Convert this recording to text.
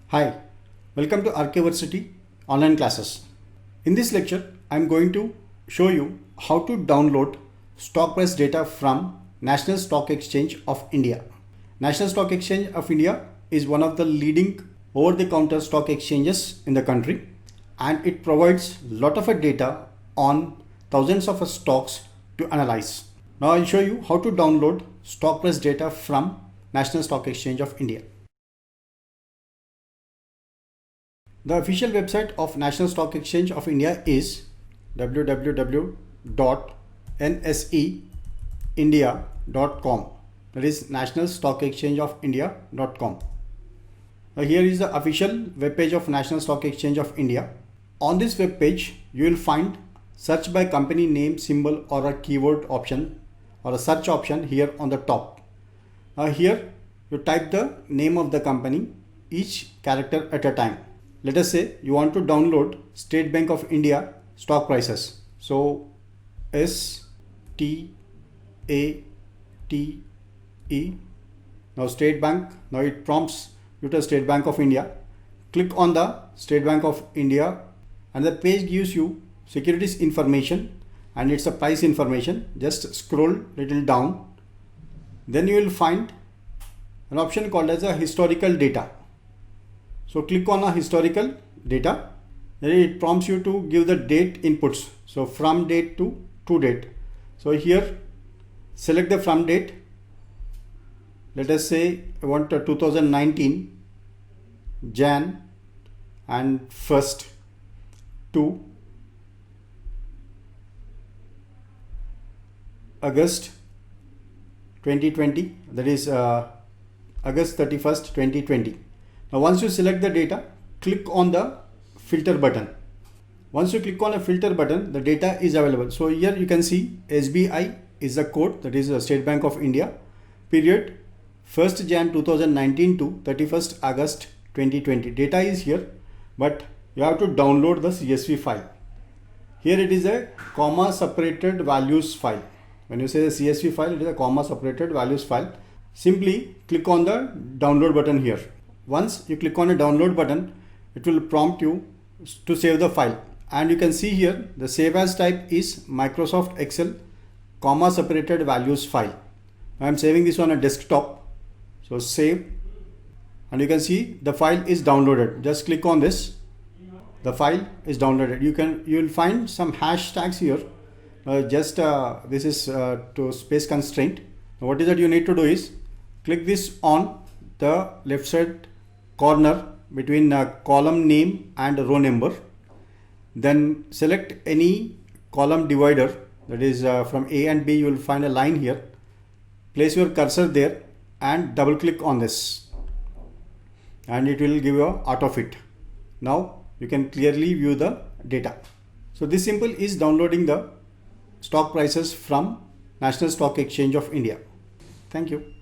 Hi, welcome to Archiversity online classes. In this lecture, I am going to show you how to download stock price data from National Stock Exchange of India. National Stock Exchange of India is one of the leading over-the-counter stock exchanges in the country, and it provides a lot of data on thousands of stocks to analyze. Now I'll show you how to download stock price data from National Stock Exchange of India. The official website of National Stock Exchange of India is www.nseindia.com. That is National Stock Exchange of India.com. Now here is the official web page of National Stock Exchange of India. On this web page, you will find search by company name, symbol, or a keyword option or a search option here on the top. Now here you type the name of the company, each character at a time. Let us say you want to download State Bank of India stock prices. So STATE. Now State Bank. Now it prompts you to State Bank of India. Click on the State Bank of India and the page gives you securities information and it's a price information. Just scroll little down. Then you will find an option called as a historical data. So click on a historical data. Then it prompts you to give the date inputs. So from date to date. So here select the from date. Let us say I want 2019 Jan and 1st to August 2020. That is August 31st 2020. Now once you select the data, click on the filter button. Once you click on a filter button, the data is available. So here you can see SBI is the code, that is State Bank of India, period 1st Jan 2019 to 31st August 2020. Data is here, but you have to download the CSV file. Here it is a comma separated values file. When you say the CSV file, it is a comma separated values file. Simply click on the download button here. Once you click on a download button, it will prompt you to save the file. And you can see here the save as type is Microsoft Excel comma separated values file. I am saving this on a desktop. So save, and you can see the file is downloaded. Just click on this. The file is downloaded. You will find some hashtags here. This is to space constraint. What is that you need to do is click this on the left side corner between column name and row number. Then select any column divider, that is from A and B. You will find a line here. Place your cursor there and double click on this and it will give you a auto fit. Now you can clearly view the data. So this simple is downloading the stock prices from National Stock Exchange of India. Thank you.